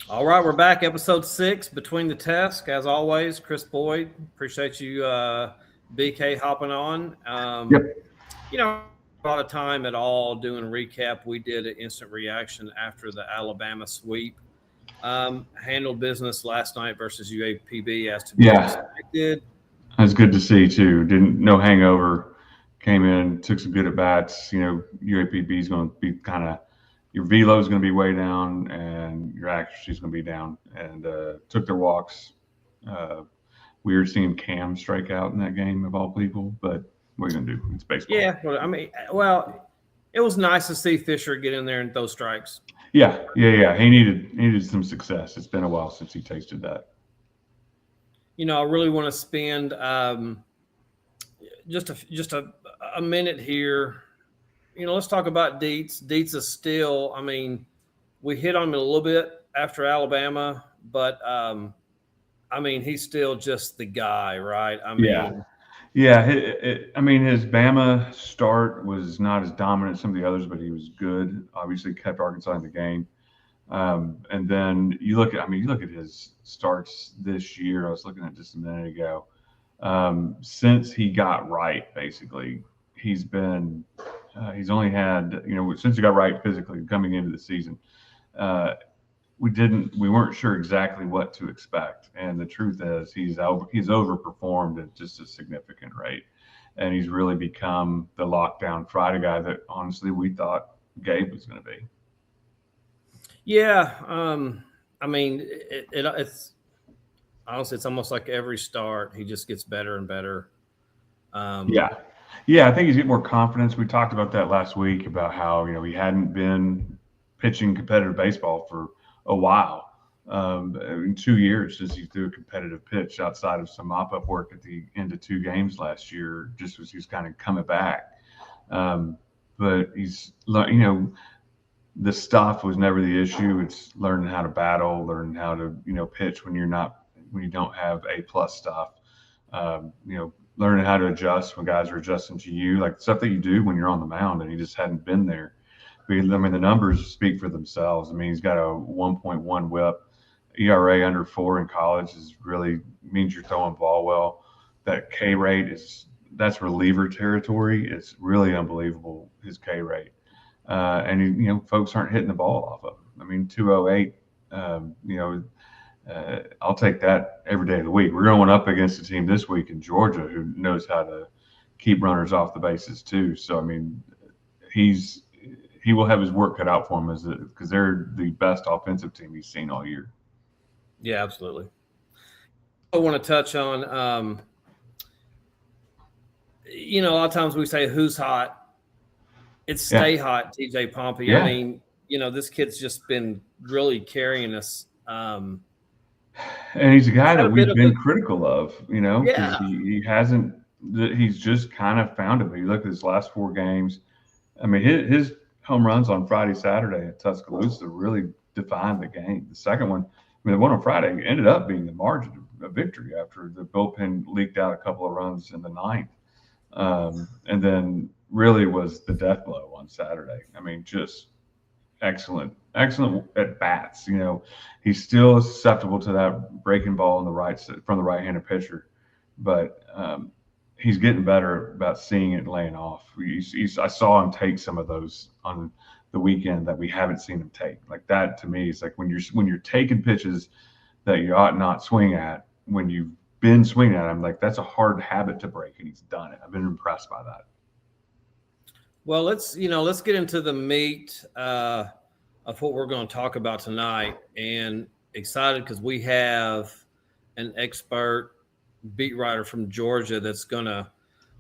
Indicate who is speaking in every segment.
Speaker 1: All right, we're back. Episode 6, Between the Tests. As always, Chris Boyd. Appreciate you, BK, hopping on.
Speaker 2: Yep.
Speaker 1: A lot of time at all doing a recap. We did an instant reaction after the Alabama sweep. Handled business last night versus UAPB as to be
Speaker 2: Yeah,
Speaker 1: expected.
Speaker 2: that's good to see too. Didn't no hangover. Came in, took some good at bats. UAPB is going to be kind of your velo is going to be way down, and your accuracy is going to be down. And took their walks. Uh, Weird seeing Cam strike out in that game of all people, but what are you going to do? It's baseball.
Speaker 1: Yeah, it was nice to see Fisher get in there and throw strikes.
Speaker 2: Yeah. He needed some success. It's been a while since he tasted that.
Speaker 1: I really want to spend just a minute here. Let's talk about Dietz. Dietz is still, we hit on him a little bit after Alabama, but he's still just the guy, right?
Speaker 2: Yeah. His Bama start was not as dominant as some of the others, but he was good. Obviously, kept Arkansas in the game. And then you look at his starts this year. I was looking at just a minute ago. Since he got right, basically, he's only had since he got right physically coming into the season. Uh, we weren't sure exactly what to expect, and the truth is he's overperformed at just a significant rate, and he's really become the lockdown Friday guy that honestly we thought Gabe was going to be.
Speaker 1: Yeah. It's honestly, it's almost like every start he just gets better and better.
Speaker 2: Yeah. Yeah, I think he's getting more confidence. We talked about that last week about how, he hadn't been pitching competitive baseball for a while. In 2 years since he threw a competitive pitch outside of some mop-up work at the end of two games last year, just as he's kind of coming back. But the stuff was never the issue. It's learning how to battle, learning how to, pitch when you don't have A+ stuff. Learning how to adjust when guys are adjusting to you, like stuff that you do when you're on the mound, and he just hadn't been there. The numbers speak for themselves. He's got a 1.1 WHIP, ERA under 4 in college is really means you're throwing ball well. That K rate that's reliever territory. It's really unbelievable, his K rate, and folks aren't hitting the ball off of him. 208. I'll take that every day of the week. We're going up against a team this week in Georgia who knows how to keep runners off the bases too. So he will have his work cut out for him because they're the best offensive team he's seen all year.
Speaker 1: Yeah, absolutely. I want to touch on, a lot of times we say who's hot. It's stay hot, TJ Pompey.
Speaker 2: Yeah.
Speaker 1: This kid's just been really carrying us.
Speaker 2: And he's a guy that we've been critical of, because
Speaker 1: Yeah.
Speaker 2: he hasn't. He's just kind of found it. But you look at his last 4 games. His home runs on Friday, Saturday at Tuscaloosa really defined the game. The second one, the one on Friday, ended up being the margin of victory after the bullpen leaked out a couple of runs in the ninth, and then really was the death blow on Saturday. Just excellent at bats. He's still susceptible to that breaking ball on the right from the right-handed pitcher, but he's getting better about seeing it and laying off. I saw him take some of those on the weekend that we haven't seen him take. Like that to me is like when you're taking pitches that you ought not swing at when you've been swinging at him. Like that's a hard habit to break, and he's done it. I've been impressed by that.
Speaker 1: Well, let's get into the meat of what we're going to talk about tonight, and excited because we have an expert beat writer from Georgia that's going to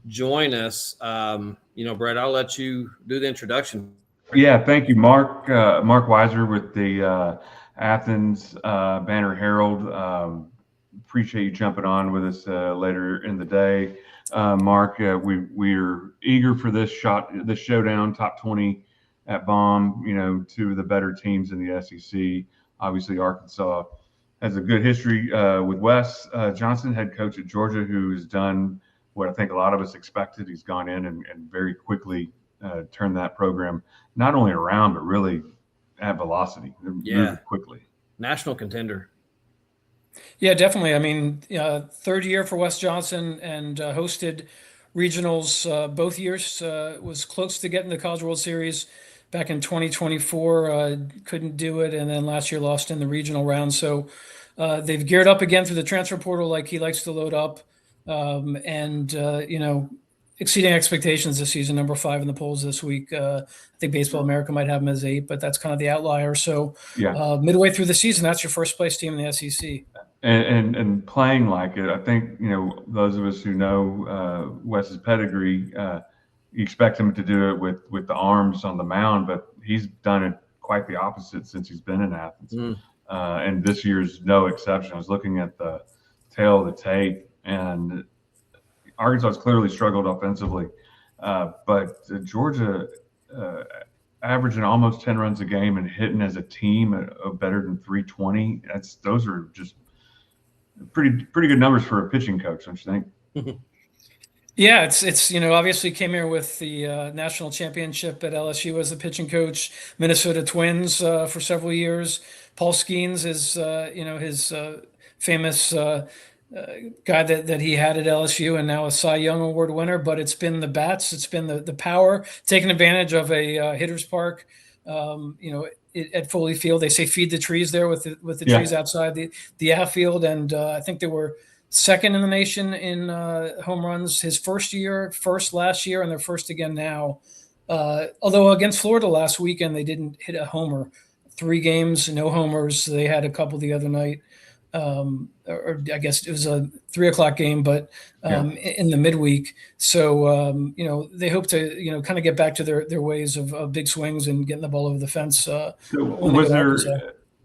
Speaker 1: join us. Brett, I'll let you do the introduction.
Speaker 2: Yeah, thank you, Marc. Marc Weiszer with the Athens Banner-Herald. Appreciate you jumping on with us later in the day. Marc, we're eager for this showdown, top 20 at BOM, 2 of the better teams in the SEC. Obviously, Arkansas has a good history with Wes Johnson, head coach at Georgia, who has done what I think a lot of us expected. He's gone in and very quickly turned that program not only around, but really at velocity, moving quickly.
Speaker 1: national contender.
Speaker 3: Yeah, definitely. I mean, third year for Wes Johnson, and hosted regionals both years. Was close to getting the College World Series back in 2024. Couldn't do it, and then last year lost in the regional round. So they've geared up again through the transfer portal, like he likes to load up, and exceeding expectations this season. Number 5 in the polls this week. I think Baseball America might have him as 8, but that's kind of the outlier. So midway through the season, that's your first place team in the SEC.
Speaker 2: And playing like it. I think, those of us who know Wes's pedigree, you expect him to do it with the arms on the mound, but he's done it quite the opposite since he's been in Athens. And this year's no exception. I was looking at the tail of the tape, and Arkansas has clearly struggled offensively, but Georgia averaging almost 10 runs a game and hitting as a team of better than 320. Those are just pretty good numbers for a pitching coach, don't you think?
Speaker 3: Yeah, it's obviously came here with the national championship at LSU as the pitching coach, Minnesota Twins for several years. Paul Skeens is his famous guy that he had at LSU, and now a Cy Young Award winner. But it's been the bats, it's been the power, taking advantage of a hitter's park. At Foley Field, they say feed the trees there with the trees outside the outfield, and I think they were second in the nation in home runs his first last year, and they're first again now. Although against Florida last weekend, they didn't hit a homer. 3 games, no homers. They had a couple the other night. Or I guess it was a 3:00 game, but in the midweek. So, they hope to, kind of get back to their ways of big swings and getting the ball over the fence.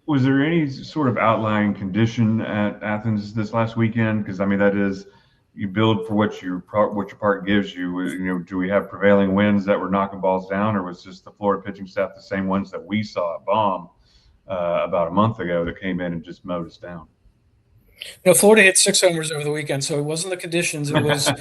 Speaker 2: Was there any sort of outlying condition at Athens this last weekend? Because that is, you build for what your park gives you. Do we have prevailing winds that were knocking balls down, or was just the Florida pitching staff the same ones that we saw at Baum about a month ago that came in and just mowed us down?
Speaker 3: Florida hit 6 homers over the weekend, so it wasn't the conditions. It was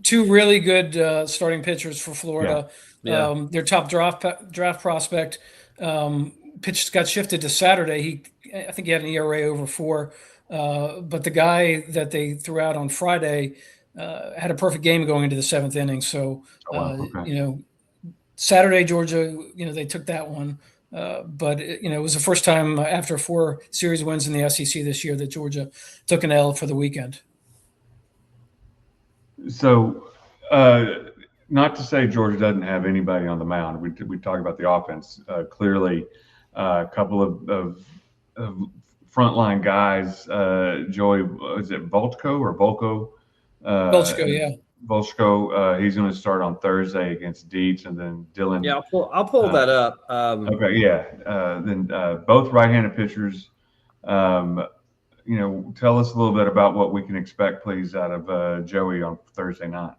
Speaker 3: two really good starting pitchers for Florida. Their top draft prospect got shifted to Saturday. I think he had an ERA over 4, but the guy that they threw out on Friday had a perfect game going into the 7th inning. So, Saturday, Georgia, they took that one. But it was the first time after 4 series wins in the SEC this year that Georgia took an L for the weekend.
Speaker 2: So, not to say Georgia doesn't have anybody on the mound. We talk about the offense. Clearly, a couple of frontline guys. Joey, is it Volko or Volko?
Speaker 3: Volko, yeah.
Speaker 2: Volko, he's going to start on Thursday against Dietz, and then Dylan.
Speaker 1: Yeah, I'll pull that up.
Speaker 2: Okay, yeah. Then both right-handed pitchers. Tell us a little bit about what we can expect, please, out of Joey on Thursday night.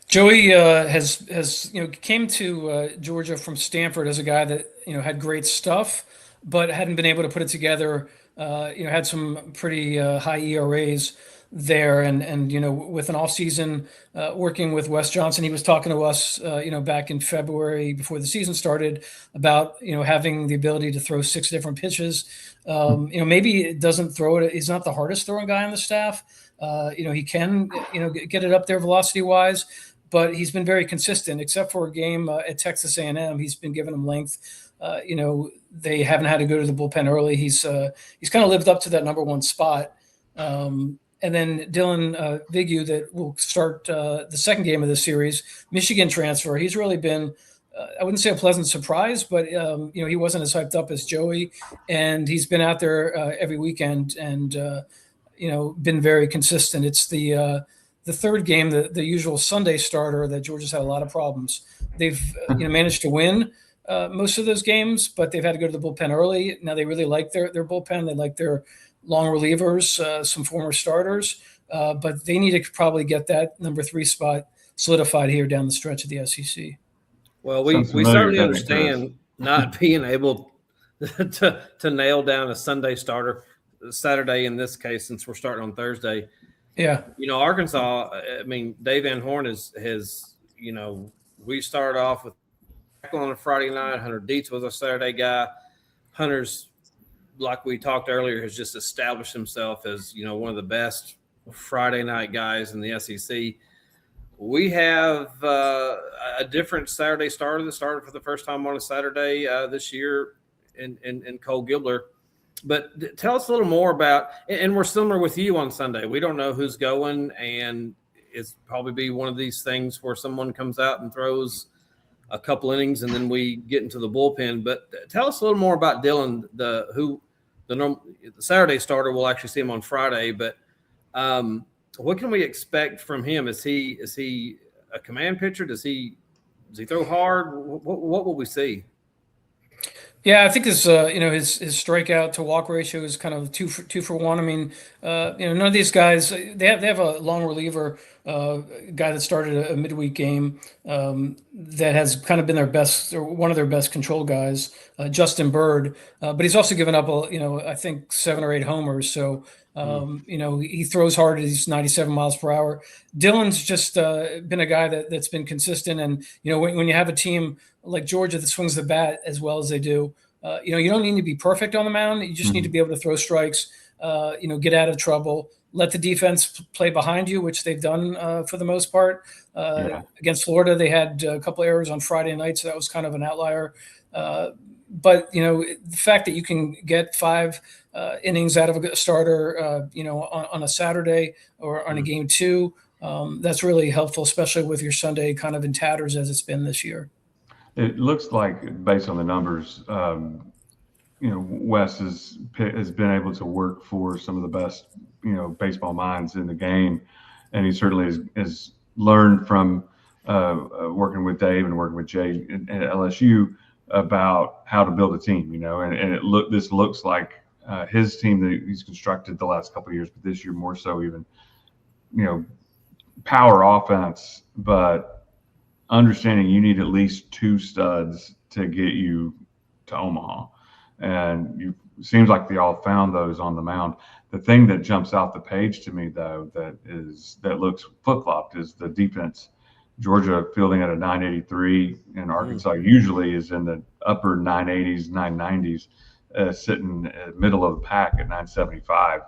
Speaker 3: Joey has came to Georgia from Stanford as a guy that had great stuff, but hadn't been able to put it together. Had some pretty high ERAs there, and with an off season working with Wes Johnson, he was talking to us back in February before the season started about having the ability to throw 6 different pitches. Maybe it doesn't throw it. He's not the hardest throwing guy on the staff. He can get it up there velocity wise, but he's been very consistent, except for a game at Texas A&M. He's been giving them length. They haven't had to go to the bullpen early. He's kind of lived up to that number 1 spot. And then Dylan Vigu, that will start the second game of the series, Michigan transfer. He's really been, I wouldn't say a pleasant surprise, but he wasn't as hyped up as Joey, and he's been out there every weekend and been very consistent. It's the third game, the usual Sunday starter, that Georgia's had a lot of problems. They've managed to win most of those games, but they've had to go to the bullpen early. Now they really like their bullpen. They like their long relievers, some former starters, but they need to probably get that number 3 spot solidified here down the stretch of the SEC.
Speaker 1: Well, we certainly understand not being able to nail down a Sunday starter, Saturday in this case, since we're starting on Thursday.
Speaker 3: Yeah.
Speaker 1: Arkansas, Dave Van Horn has we started off with on a Friday night. Hunter Dietz was a Saturday guy. Hunter's like we talked earlier, has just established himself as, one of the best Friday night guys in the SEC. We have a different Saturday starter that started for the first time on a Saturday this year in Cole Gibler. But tell us a little more about, and we're similar with you on Sunday. We don't know who's going, and it's probably be one of these things where someone comes out and throws a couple innings, and then we get into the bullpen. But tell us a little more about Dylan, the Saturday starter. We'll actually see him on Friday, but what can we expect from him? Is he a command pitcher? Does he throw hard? What will we see?
Speaker 3: Yeah, I think his strikeout to walk ratio is kind of two for one. I mean, none of these guys, they have a long reliever, guy that started a midweek game, that has kind of been their best, or one of their best control guys, Justin Bird. But he's also given up I think 7 or 8 homers. So he throws hard at these 97 miles per hour. Dylan's just been a guy that's been consistent. And, when you have a team like Georgia that swings the bat as well as they do, you don't need to be perfect on the mound. You just need to be able to throw strikes, get out of trouble, let the defense play behind you, which they've done for the most part. Against Florida, they had a couple of errors on Friday night, so that was kind of an outlier. But the fact that you can get 5 innings out of a starter, on a Saturday or on a game 2, that's really helpful, especially with your Sunday kind of in tatters as it's been this year.
Speaker 2: It looks like, based on the numbers, Wes has been able to work for some of the best, baseball minds in the game, and he certainly has learned from working with Dave and working with Jay at LSU about how to build a team. And this looks like his team that he's constructed the last couple of years, but this year more so even, power offense, but understanding you need at least 2 studs to get you to Omaha. And seems like they all found those on the mound. The thing that jumps out the page to me, though, that looks flip-flopped is the defense. Georgia fielding at a 983, and Arkansas usually is in the upper 980s, 990s, sitting middle of the pack at 975.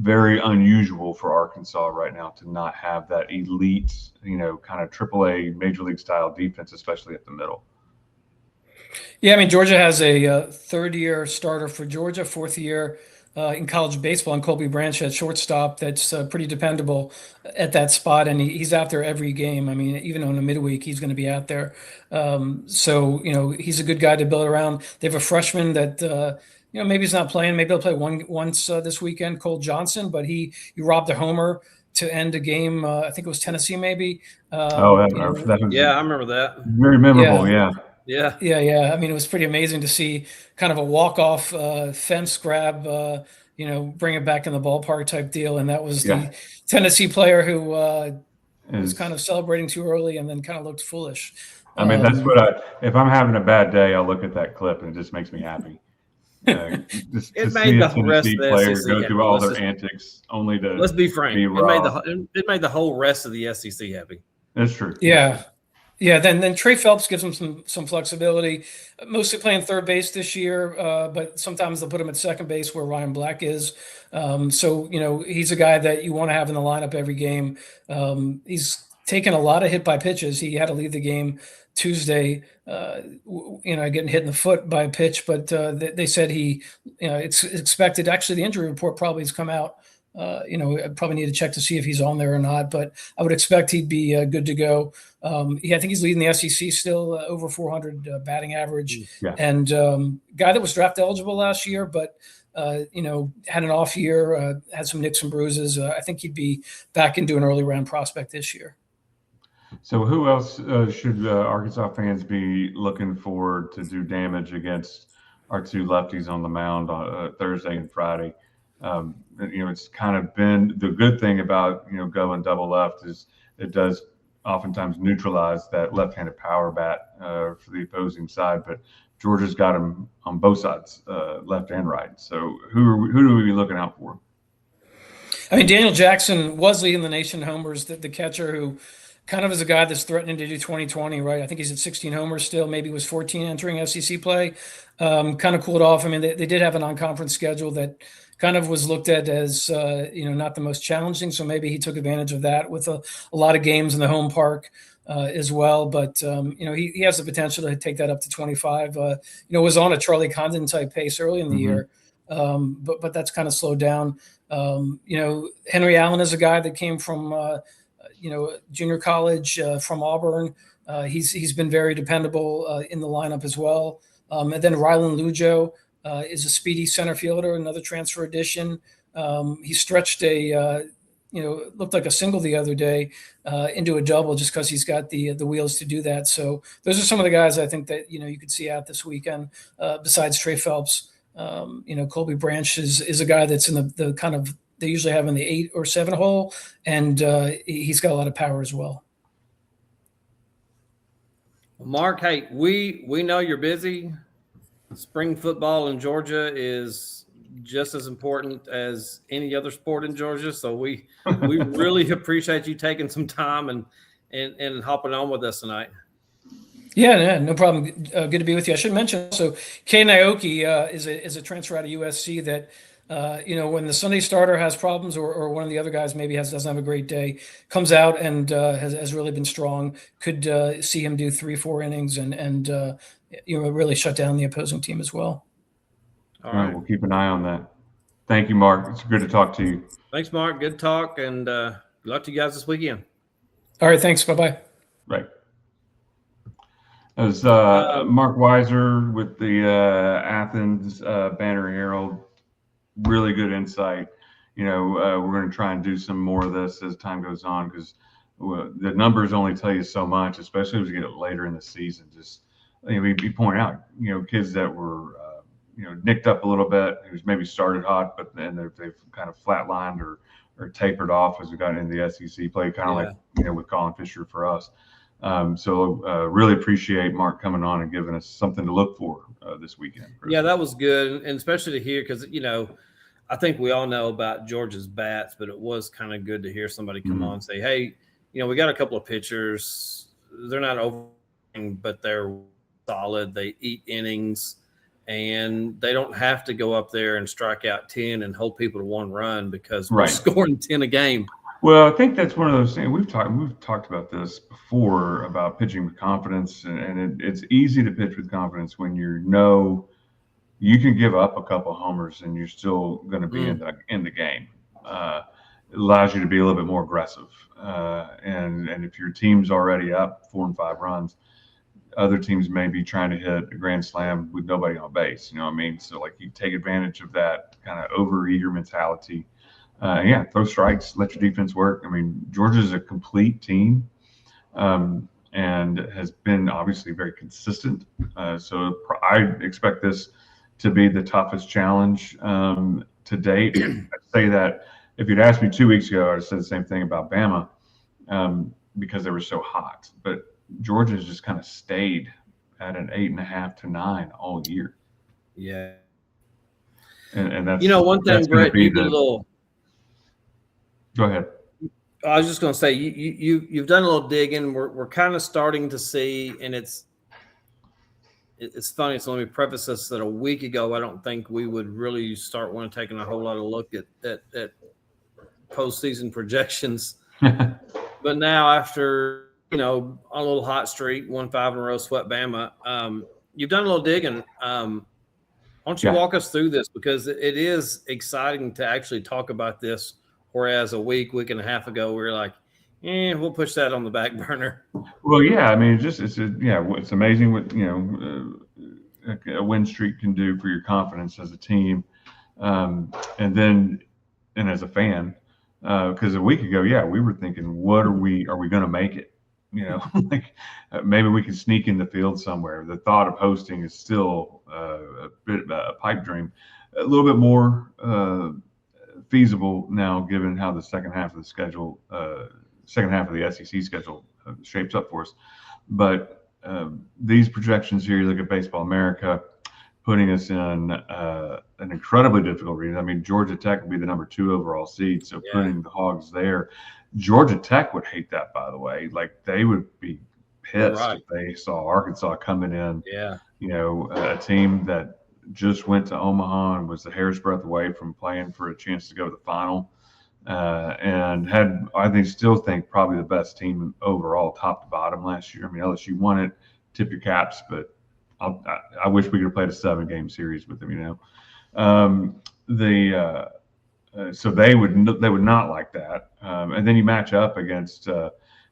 Speaker 2: Very unusual for Arkansas right now to not have that elite, kind of AAA Major League style defense, especially at the middle.
Speaker 3: Yeah, I mean, Georgia has a third-year starter for Georgia, 4th year in college baseball, and Colby Branch at shortstop. That's pretty dependable at that spot, and he's out there every game. I mean, even on a midweek, he's going to be out there. So he's a good guy to build around. They have a freshman that maybe he's not playing. Maybe they'll play once this weekend, Cole Johnson, but he robbed a homer to end a game. I think it was Tennessee, maybe.
Speaker 2: That was,
Speaker 1: I remember that.
Speaker 2: Very memorable. Yeah.
Speaker 3: I mean, it was pretty amazing to see kind of a walk-off fence grab, bring it back in the ballpark type deal. And that was the Tennessee player who was kind of celebrating too early and then kind of looked foolish.
Speaker 2: I mean, that's if I'm having a bad day, I'll look at that clip and it just makes me happy. Just
Speaker 1: it
Speaker 2: to
Speaker 1: made
Speaker 2: see
Speaker 1: the
Speaker 2: a Tennessee
Speaker 1: rest of the
Speaker 2: player
Speaker 1: SEC
Speaker 2: go through all their antics only to
Speaker 1: let's be frank.
Speaker 2: Be
Speaker 1: it made the whole rest of the SEC happy.
Speaker 2: That's true.
Speaker 3: Yeah. Yeah, then Trey Phelps gives him some flexibility. Mostly playing third base this year, but sometimes they'll put him at second base where Ryan Black is. So he's a guy that you want to have in the lineup every game. He's taken a lot of hit by pitches. He had to leave the game Tuesday, getting hit in the foot by a pitch, but they said it's expected. Actually, the injury report probably has come out. I probably need to check to see if he's on there or not, but I would expect he'd be good to go. I think he's leading the SEC still, over 400 batting average, and guy that was draft eligible last year, but had an off year, had some nicks and bruises. I think he'd be back into an early round prospect this year.
Speaker 2: So who else should Arkansas fans be looking for to do damage against our 2 lefties on the mound on Thursday and Friday? It's kind of been the good thing about, going double left is it does oftentimes neutralize that left-handed power bat for the opposing side. But Georgia's got him on both sides, left and right. So who do we be looking out for?
Speaker 3: I mean, Daniel Jackson was leading the nation in homers, the catcher who kind of as a guy that's threatening to do 2020, right? I think he's at 16 homers still, maybe was 14 entering SEC play. Kind of cooled off. I mean, they did have a non-conference schedule that kind of was looked at as, not the most challenging. So maybe he took advantage of that with a lot of games in the home park as well. But, he has the potential to take that up to 25. Was on a Charlie Condon type pace early in the year. But that's kind of slowed down. Henry Allen is a guy that came from, junior college from Auburn. He's been very dependable in the lineup as well. And then Rylan Lujo is a speedy center fielder, another transfer addition. He stretched looked like a single the other day into a double just because he's got the wheels to do that. So those are some of the guys I think that you could see out this weekend. Besides Trey Phelps, Colby Branch is a guy that's in the kind of, they usually have in the 8 or 7 hole, and he's got a lot of power as well.
Speaker 1: Mark, hey, we know you're busy. Spring football in Georgia is just as important as any other sport in Georgia. So we really appreciate you taking some time and hopping on with us tonight.
Speaker 3: Yeah, no problem. Good to be with you. I should mention also, Kay Naoki is a transfer out of USC that, when the Sunday starter has problems or one of the other guys maybe doesn't have a great day, comes out and has really been strong. Could see him do 3-4 innings and really shut down the opposing team as well.
Speaker 2: All right, we'll keep an eye on that. Thank you, Mark. It's good to talk to you.
Speaker 1: Thanks, Mark. Good talk, and good luck to you guys this weekend.
Speaker 3: All right, thanks. Bye-bye.
Speaker 2: Right. That was Marc Weiszer with the Athens Banner-Herald. Really good insight. We're going to try and do some more of this as time goes on because the numbers only tell you so much, especially as you get later in the season. Just we point out, kids that were nicked up a little bit, who's maybe started hot, but then they've kind of flatlined or tapered off as we got into the SEC play, kind of like with Colin Fisher for us. So really appreciate Mark coming on and giving us something to look for this weekend.
Speaker 1: Yeah, that was good, and especially to hear because I think we all know about Georgia's bats, but it was kind of good to hear somebody come on and say, "Hey, we got a couple of pitchers. They're not over, but they're solid. They eat innings." And they don't have to go up there and strike out 10 and hold people to 1 run because we're scoring 10 a game.
Speaker 2: Well, I think that's one of those things we've talked about this before about pitching with confidence, and it's easy to pitch with confidence when you can give up a couple homers and you're still going to be in the game. It allows you to be a little bit more aggressive, and if your team's already up 4 and 5 runs. Other teams may be trying to hit a grand slam with nobody on base. You know what I mean? So you take advantage of that kind of overeager mentality. Throw strikes, let your defense work. I mean, Georgia's a complete team and has been obviously very consistent. So I expect this to be the toughest challenge to date. I'd say that if you'd asked me 2 weeks ago, I'd have said the same thing about Bama because they were so hot. But Georgia's just kind of stayed at an 8.5 to 9 all year.
Speaker 1: Yeah.
Speaker 2: And that's
Speaker 1: one thing, Brett, you did a little.
Speaker 2: Go ahead.
Speaker 1: I was just going to say you've done a little digging. We're kind of starting to see, and it's funny. So let me preface this that a week ago I don't think we would really start taking a whole lot of look at postseason projections. But now after on a little hot streak, 1-5 in a row, swept Bama. You've done a little digging. Why don't you walk us through this because it is exciting to actually talk about this. Whereas a week and a half ago, we were like, we'll push that on the back burner.
Speaker 2: Well, yeah, I mean, it's amazing what a win streak can do for your confidence as a team, and as a fan. Because a week ago, we were thinking, are we going to make it? Maybe we can sneak in the field somewhere. The thought of hosting is still a bit of a pipe dream. A little bit more feasible now, given how the second half of the SEC schedule shapes up for us. But these projections here, you look at Baseball America, putting us in an incredibly difficult region. I mean, Georgia Tech would be the number 2 overall seed, so putting the Hogs there. Georgia Tech would hate that, by the way. Like, they would be pissed if they saw Arkansas coming in.
Speaker 1: Yeah.
Speaker 2: A team that just went to Omaha and was a hair's breadth away from playing for a chance to go to the final, and had, I still think, probably the best team overall, top to bottom last year. I mean, LSU won it, tip your caps, but I wish we could have played a 7-game series with them. So they would not like that. And then you match up against,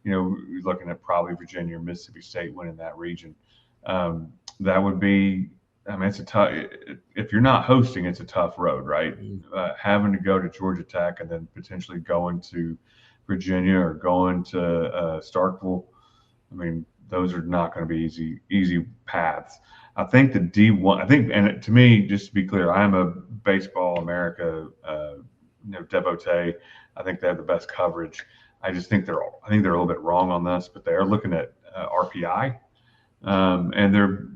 Speaker 2: looking at probably Virginia or Mississippi State winning that region. That would be, I mean, it's a tough. If you're not hosting, it's a tough road, right? Having to go to Georgia Tech and then potentially going to Virginia or going to Starkville. I mean, those are not going to be easy paths. I think the D1. And to me, just to be clear, I'm a Baseball America devotee. I think they have the best coverage. I just think they're a little bit wrong on this, but they are looking at RPI. And they're,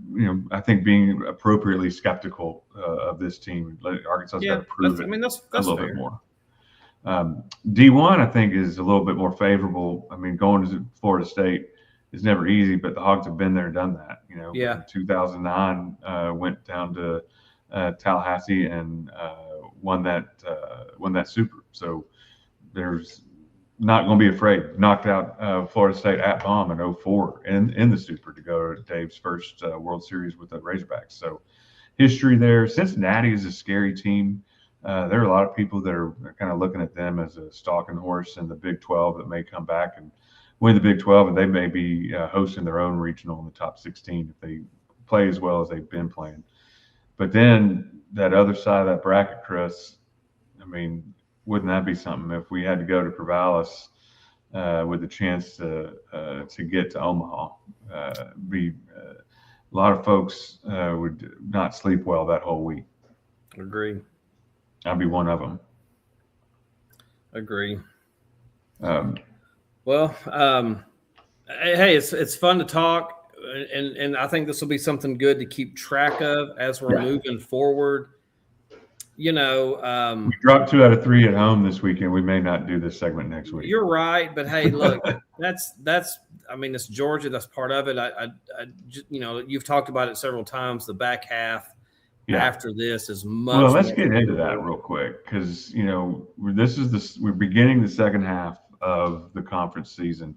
Speaker 2: I think, being appropriately skeptical of this team. Arkansas's got to prove it
Speaker 1: that's
Speaker 2: a little
Speaker 1: fair.
Speaker 2: bit more. D1, I think, is a little bit more favorable. I mean, going to Florida State is never easy, but the Hogs have been there and done that. In 2009, went down to Tallahassee and won that Super. So there's not going to be afraid. Knocked out Florida State at Baum in 2004 in the Super to go to Dave's first World Series with the Razorbacks. So history there. Cincinnati is a scary team. There are a lot of people that are kind of looking at them as a stalking horse in the Big 12 that may come back and win the Big 12, and they may be hosting their own regional in the top 16 if they play as well as they've been playing. But then that other side of that bracket, Chris, I mean, wouldn't that be something if we had to go to Corvallis with a chance to get to Omaha? A lot of folks would not sleep well that whole week.
Speaker 1: Agree.
Speaker 2: I'd be one of them.
Speaker 1: Agree. Hey, it's fun to talk, and I think this will be something good to keep track of as we're moving forward. We
Speaker 2: dropped 2 out of 3 at home this weekend. We may not do this segment next week.
Speaker 1: You're right, but hey, look, that's. I mean, it's Georgia. That's part of it. I you've talked about it several times. The back half after this is much.
Speaker 2: Well, let's get into that real quick because we're beginning the second half of the conference season,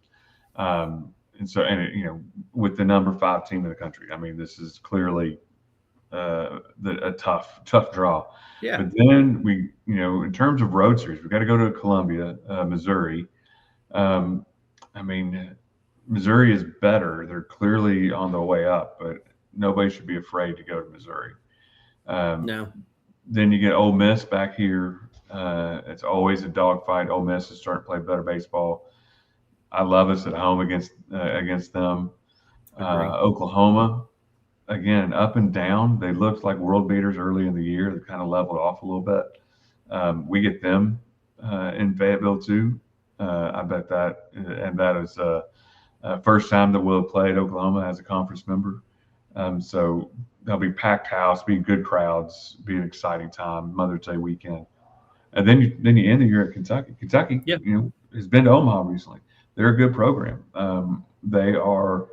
Speaker 2: with the number 5 team in the country. I mean, this is clearly a tough draw.
Speaker 1: Yeah.
Speaker 2: But then we, in terms of road series, we got to go to Columbia, Missouri. I mean, Missouri is better. They're clearly on the way up, but nobody should be afraid to go to Missouri.
Speaker 1: No.
Speaker 2: Then you get Ole Miss back here. It's always a dogfight. Ole Miss is starting to play better baseball. I love us at home against them. Oklahoma, again, up and down. They looked like world beaters early in the year. They kind of leveled off a little bit. We get them in Fayetteville too. I bet that, and that is first time that we'll have played Oklahoma as a conference member. So there'll be packed house, be good crowds, be an exciting time, Mother's Day weekend. And then you end the year at Kentucky. Kentucky, has been to Omaha recently. They're a good program. They are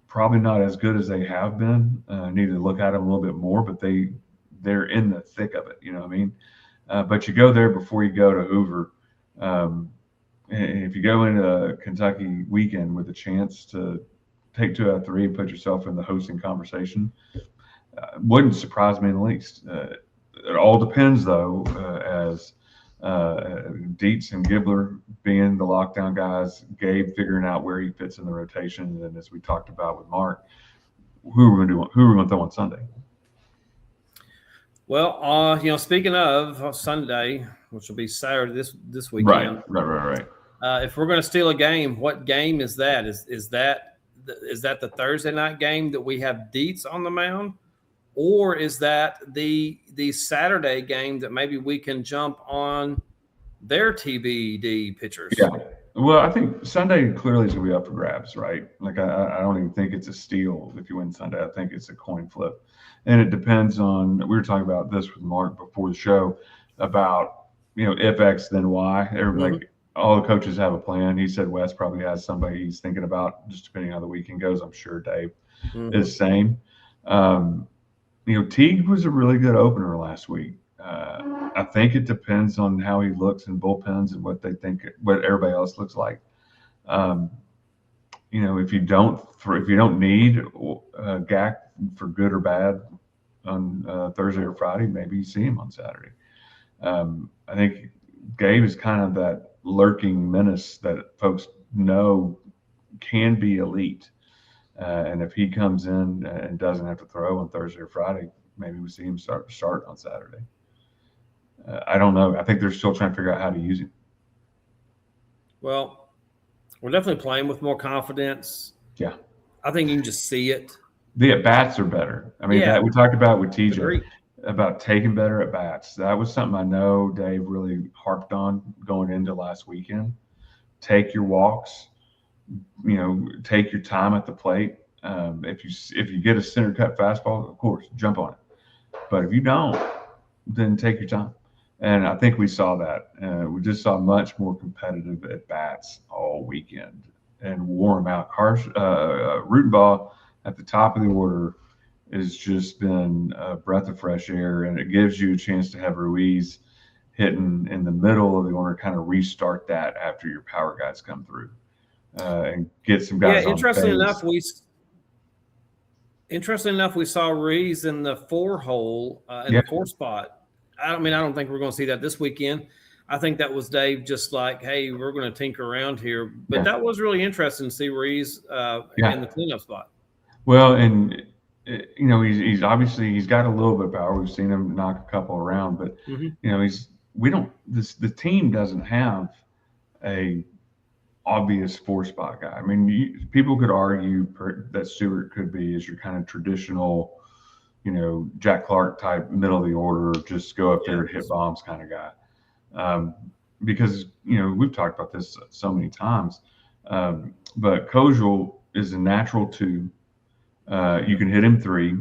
Speaker 2: probably not as good as they have been. Need to look at them a little bit more, but they're in the thick of it. You know what I mean? But you go there before you go to Hoover. And if you go into Kentucky weekend with a chance to take 2 out of 3 and put yourself in the hosting conversation, wouldn't surprise me in the least. It all depends, though, as Dietz and Gibbler being the lockdown guys, Gabe figuring out where he fits in the rotation, and as we talked about with Mark, who are we going to throw on Sunday?
Speaker 1: Well, speaking of Sunday, which will be Saturday this weekend.
Speaker 2: Right.
Speaker 1: If we're going to steal a game, what game is that? Is that the Thursday night game that we have Dietz on the mound? Or is that the Saturday game that maybe we can jump on their TBD pitchers?
Speaker 2: Yeah. Well, I think Sunday clearly is going to be up for grabs, right? Like I don't even think it's a steal if you win Sunday. I think it's a coin flip, and it depends on. We were talking about this with Mark before the show about if X then Y. Like all the coaches have a plan. He said Wes probably has somebody he's thinking about, just depending on how the weekend goes. I'm sure Dave is same. Teague was a really good opener last week. I think it depends on how he looks in bullpens and what they think, what everybody else looks like. If you don't need Gak for good or bad on Thursday or Friday, maybe you see him on Saturday. I think Gabe is kind of that lurking menace that folks know can be elite. And if he comes in and doesn't have to throw on Thursday or Friday, maybe we see him start on Saturday. I don't know. I think they're still trying to figure out how to use him.
Speaker 1: Well, we're definitely playing with more confidence.
Speaker 2: Yeah.
Speaker 1: I think you can just see it.
Speaker 2: The at-bats are better. I mean, that we talked about with TJ,
Speaker 1: Agreed.
Speaker 2: about taking better at-bats. That was something I know Dave really harped on going into last weekend. Take your walks. Take your time at the plate. If you get a center cut fastball, of course, jump on it. But if you don't, then take your time. And I think we saw that. We just saw much more competitive at bats all weekend and wore them out. Rutenbaugh at the top of the order has just been a breath of fresh air, and it gives you a chance to have Ruiz hitting in the middle of the order, kind of restart that after your power guys come through. And get some guys on base.
Speaker 1: Interesting enough, we saw Ruiz in the 4-hole in the 4 spot. I don't think we're going to see that this weekend. I think that was Dave just like, hey, we're going to tinker around here. But that was really interesting to see Ruiz in the cleanup spot.
Speaker 2: Well, and he's obviously he's got a little bit of power. We've seen him knock a couple around, but the team doesn't have a obvious 4-spot guy. I mean, people could argue that Stewart could be as your kind of traditional, Jack Clark type middle of the order, just go up there and hit bombs kind of guy. Because we've talked about this so many times, but Kojal is a natural 2. You can hit him 3.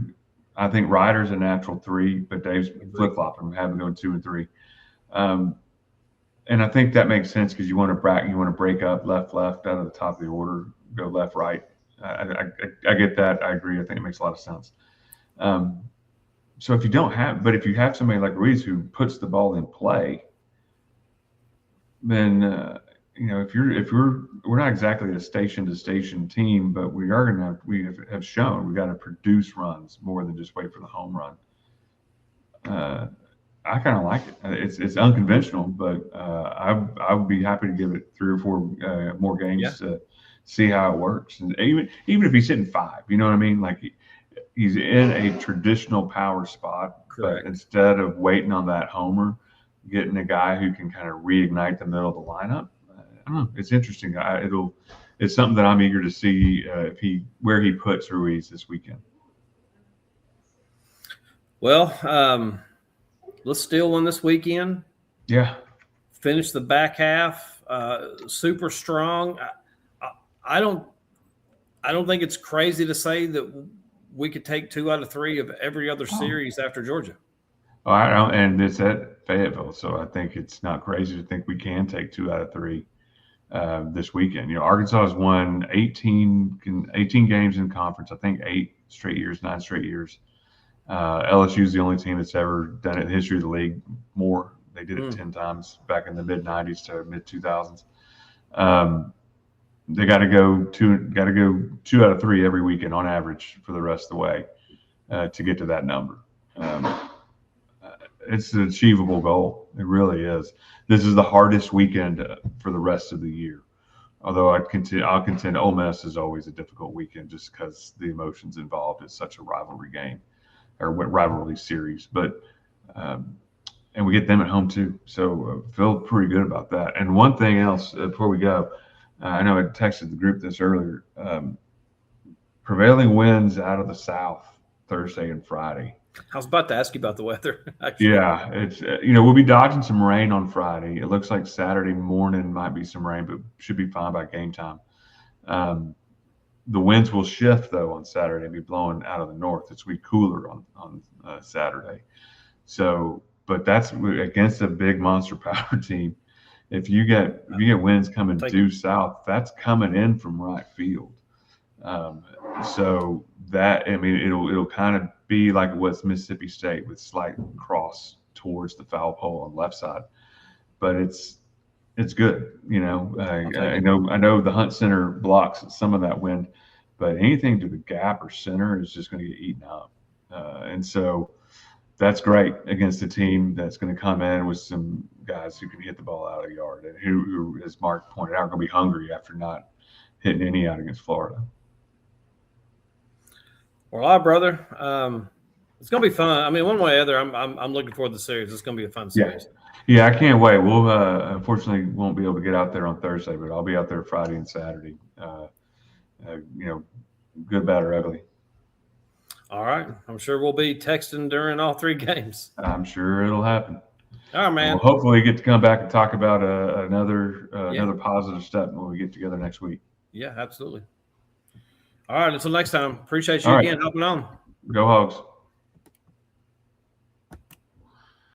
Speaker 2: I think Ryder's a natural 3, but Dave's flip-flopping, having going 2 and 3. And I think that makes sense because you want to break up left out of the top of the order, go left right. I get that. I agree. I think it makes a lot of sense. So if you have somebody like Ruiz who puts the ball in play, then we're not exactly a station to station team, but we have shown we got to produce runs more than just wait for the home run. I kind of like it. It's unconventional, but I would be happy to give it 3 or 4 more games to see how it works. And even if he's hitting 5, you know what I mean? Like he's in a traditional power spot,
Speaker 1: correct.
Speaker 2: But instead of waiting on that homer, getting a guy who can kind of reignite the middle of the lineup. I don't know. It's interesting. It's something that I'm eager to see where he puts Ruiz this weekend.
Speaker 1: Well, let's steal one this weekend.
Speaker 2: Yeah.
Speaker 1: Finish the back half super strong. I don't think it's crazy to say that we could take 2 out of 3 of every other series after Georgia.
Speaker 2: Oh, I don't, and it's at Fayetteville, so I think it's not crazy to think we can take 2 out of 3 this weekend. Arkansas has won 18 games in conference. I think 8 straight years, 9 straight years. LSU is the only team that's ever done it in the history of the league more. They did it 10 times back in the mid 90s to mid 2000s. They got to go 2 out of 3 every weekend on average for the rest of the way to get to that number. It's an achievable goal. It really is. This is the hardest weekend for the rest of the year. Although I'll contend Ole Miss is always a difficult weekend just because the emotions involved. It's such a rivalry game or rivalry series. But and we get them at home too. So feel pretty good about that. And one thing else before we go, I know I texted the group this earlier. Prevailing winds out of the South Thursday and Friday.
Speaker 1: I was about to ask you about the weather. Actually.
Speaker 2: Yeah, it's we'll be dodging some rain on Friday. It looks like Saturday morning might be some rain, but should be fine by game time. The winds will shift though on Saturday and be blowing out of the north. It's be cooler on Saturday. So, but that's against a big monster power team. If you get winds coming due south, that's coming in from right field. So that it'll kind of be like it was Mississippi State with slight cross towards the foul pole on the left side, but it's good. I know the Hunt Center blocks some of that wind, but anything to the gap or center is just going to get eaten up, and so that's great against a team that's going to come in with some guys who can hit the ball out of the yard and who as Mark pointed out, are going to be hungry after not hitting any out against Florida.
Speaker 1: Well, all right, brother. It's gonna be fun. I mean, one way or the other, I'm looking forward to the series. It's gonna be a fun series.
Speaker 2: Yeah, I can't wait. We'll unfortunately won't be able to get out there on Thursday, but I'll be out there Friday and Saturday. Good, bad, or ugly.
Speaker 1: All right. I'm sure we'll be texting during all 3 games.
Speaker 2: I'm sure it'll happen.
Speaker 1: All right, man.
Speaker 2: We'll hopefully get to come back and talk about another positive step when we get together next week.
Speaker 1: Yeah, absolutely. All right. Until next time. Appreciate you again hopping on.
Speaker 2: Go Hogs.